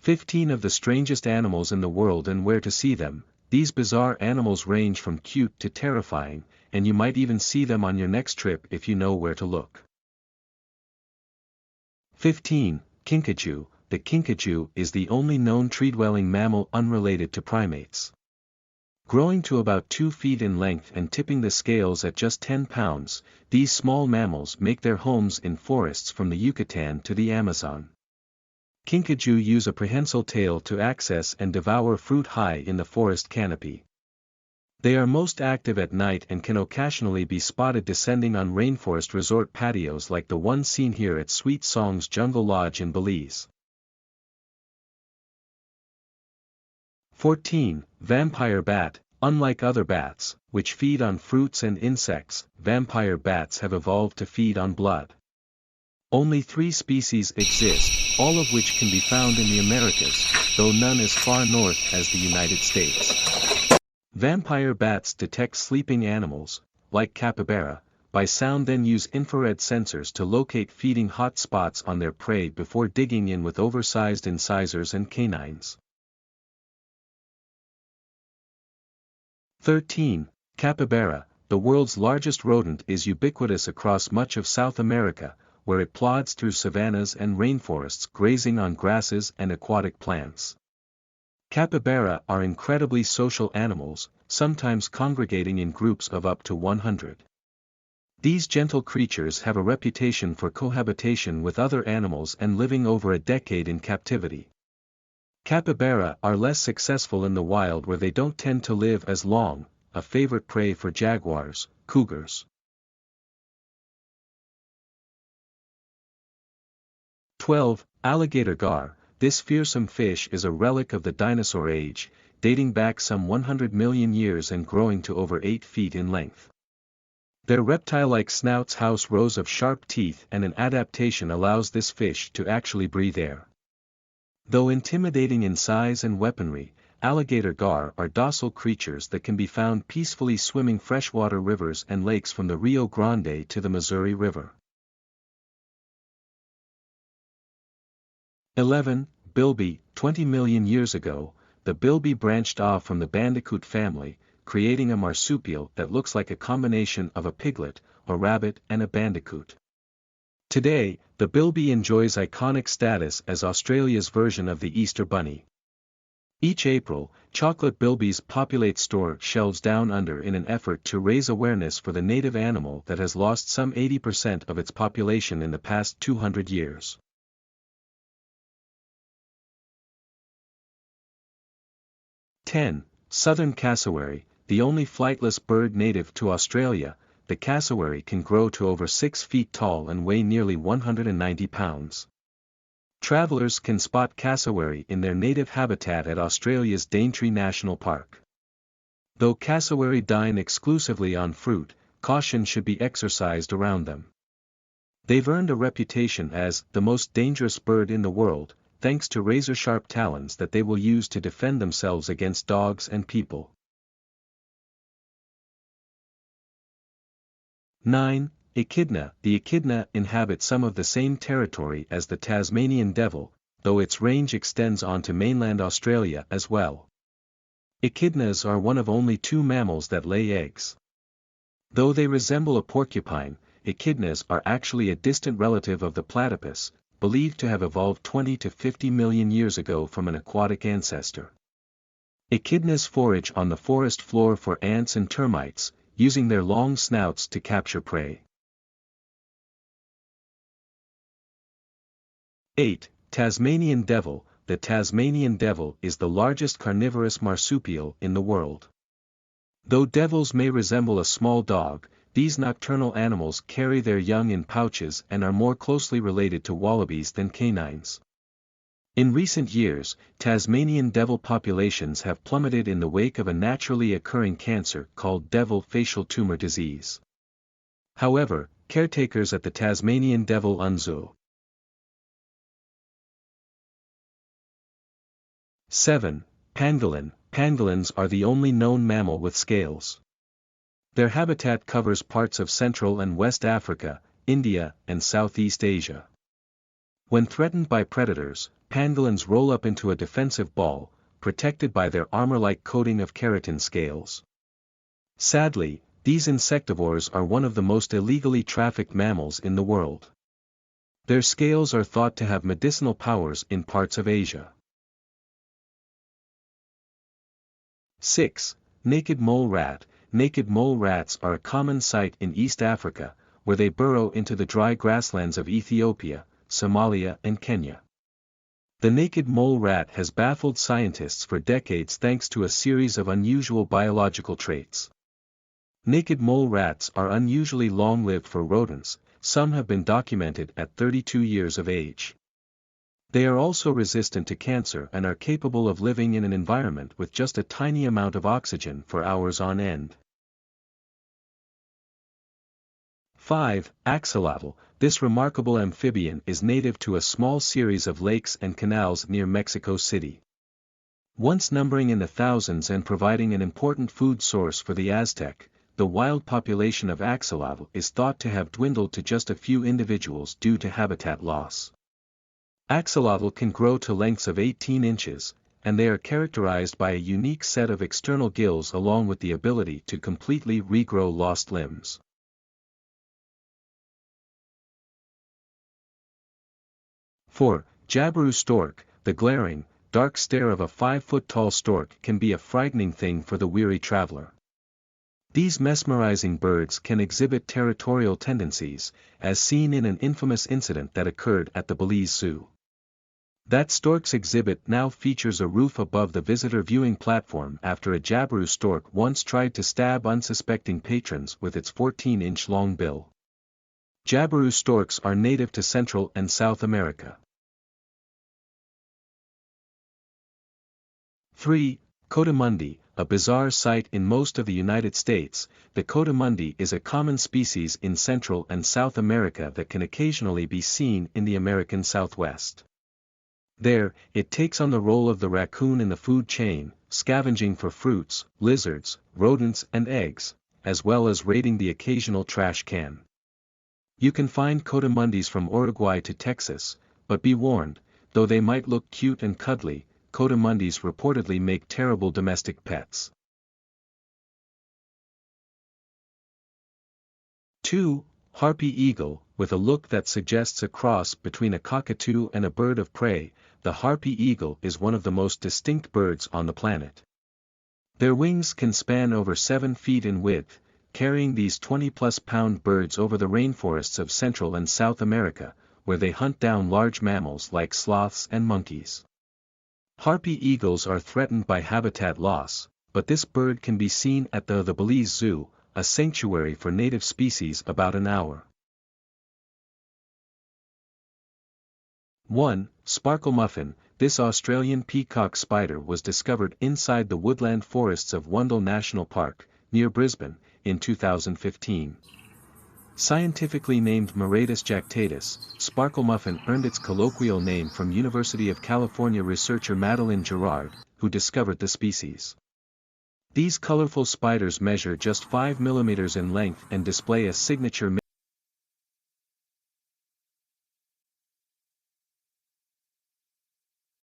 15 of the strangest animals in the world and where to see them. These bizarre animals range from cute to terrifying, and you might even see them on your next trip if you know where to look. 15. Kinkajou. The kinkajou is the only known tree-dwelling mammal unrelated to primates. Growing to about 2 feet in length and tipping the scales at just 10 pounds, these small mammals make their homes in forests from the Yucatan to the Amazon. Kinkajou use a prehensile tail to access and devour fruit high in the forest canopy. They are most active at night and can occasionally be spotted descending on rainforest resort patios like the one seen here at Sweet Song's Jungle Lodge in Belize. 14. Vampire bat. Unlike other bats, which feed on fruits and insects, vampire bats have evolved to feed on blood. Only 3 species exist, all of which can be found in the Americas, though none as far north as the United States. Vampire bats detect sleeping animals, like capybara, by sound, then use infrared sensors to locate feeding hot spots on their prey before digging in with oversized incisors and canines. 13. Capybara. The world's largest rodent is ubiquitous across much of South America, where it plods through savannas and rainforests grazing on grasses and aquatic plants. Capybara are incredibly social animals, sometimes congregating in groups of up to 100. These gentle creatures have a reputation for cohabitation with other animals and living over a decade in captivity. Capybara are less successful in the wild where they don't tend to live as long, a favorite prey for jaguars, cougars. 12. Alligator gar. This fearsome fish is a relic of the dinosaur age, dating back some 100 million years and growing to over 8 feet in length. Their reptile-like snouts house rows of sharp teeth, and an adaptation allows this fish to actually breathe air. Though intimidating in size and weaponry, alligator gar are docile creatures that can be found peacefully swimming freshwater rivers and lakes from the Rio Grande to the Missouri River. 11. Bilby. 20 million years ago, the bilby branched off from the bandicoot family, creating a marsupial that looks like a combination of a piglet, a rabbit and a bandicoot. Today, the bilby enjoys iconic status as Australia's version of the Easter Bunny. Each April, chocolate bilbies populate store shelves down under in an effort to raise awareness for the native animal that has lost some 80% of its population in the past 200 years. Southern cassowary. The only flightless bird native to Australia, the cassowary can grow to over 6 feet tall and weigh nearly 190 pounds. Travelers can spot cassowary in their native habitat at Australia's Daintree National Park. Though cassowary dine exclusively on fruit, caution should be exercised around them. They've earned a reputation as the most dangerous bird in the world, thanks to razor-sharp talons that they will use to defend themselves against dogs and people. 9. Echidna. The echidna inhabit some of the same territory as the Tasmanian devil, though its range extends onto mainland Australia as well. Echidnas are one of only 2 mammals that lay eggs. Though they resemble a porcupine, echidnas are actually a distant relative of the platypus, believed to have evolved 20 to 50 million years ago from an aquatic ancestor. Echidnas forage on the forest floor for ants and termites, using their long snouts to capture prey. 8. Tasmanian devil. The Tasmanian devil is the largest carnivorous marsupial in the world. Though devils may resemble a small dog, these nocturnal animals carry their young in pouches and are more closely related to wallabies than canines. In recent years, Tasmanian devil populations have plummeted in the wake of a naturally occurring cancer called devil facial tumor disease. However, caretakers at the Tasmanian Devil Zoo. 7. Pangolin. Pangolins are the only known mammal with scales. Their habitat covers parts of Central and West Africa, India, and Southeast Asia. When threatened by predators, pangolins roll up into a defensive ball, protected by their armor-like coating of keratin scales. Sadly, these insectivores are one of the most illegally trafficked mammals in the world. Their scales are thought to have medicinal powers in parts of Asia. 6. Naked mole rat. Naked mole rats are a common sight in East Africa, where they burrow into the dry grasslands of Ethiopia, Somalia and Kenya. The naked mole rat has baffled scientists for decades thanks to a series of unusual biological traits. Naked mole rats are unusually long-lived for rodents, some have been documented at 32 years of age. They are also resistant to cancer and are capable of living in an environment with just a tiny amount of oxygen for hours on end. 5. Axolotl. This remarkable amphibian is native to a small series of lakes and canals near Mexico City. Once numbering in the thousands and providing an important food source for the Aztec, the wild population of axolotl is thought to have dwindled to just a few individuals due to habitat loss. Axolotl can grow to lengths of 18 inches, and they are characterized by a unique set of external gills along with the ability to completely regrow lost limbs. For Jabiru stork, the glaring, dark stare of a 5-foot-tall stork can be a frightening thing for the weary traveler. These mesmerizing birds can exhibit territorial tendencies, as seen in an infamous incident that occurred at the Belize Zoo. That stork's exhibit now features a roof above the visitor viewing platform after a Jabiru stork once tried to stab unsuspecting patrons with its 14-inch long bill. Jabiru storks are native to Central and South America. 3. Coatimundi. A bizarre sight in most of the United States, the coatimundi is a common species in Central and South America that can occasionally be seen in the American Southwest. There, it takes on the role of the raccoon in the food chain, scavenging for fruits, lizards, rodents and eggs, as well as raiding the occasional trash can. You can find coatimundis from Uruguay to Texas, but be warned, though they might look cute and cuddly, coatimundis reportedly make terrible domestic pets. 2. Harpy eagle. With a look that suggests a cross between a cockatoo and a bird of prey, the harpy eagle is one of the most distinct birds on the planet. Their wings can span over 7 feet in width, carrying these 20-plus-pound birds over the rainforests of Central and South America, where they hunt down large mammals like sloths and monkeys. Harpy eagles are threatened by habitat loss, but this bird can be seen at the Belize Zoo, a sanctuary for native species about an hour. 1. Sparkle muffin. This Australian peacock spider was discovered inside the woodland forests of Wundle National Park, near Brisbane, in 2015. Scientifically named Muratus jactatus, sparkle muffin earned its colloquial name from University of California researcher Madeline Gerard, who discovered the species. These colorful spiders measure just 5 mm in length and display a signature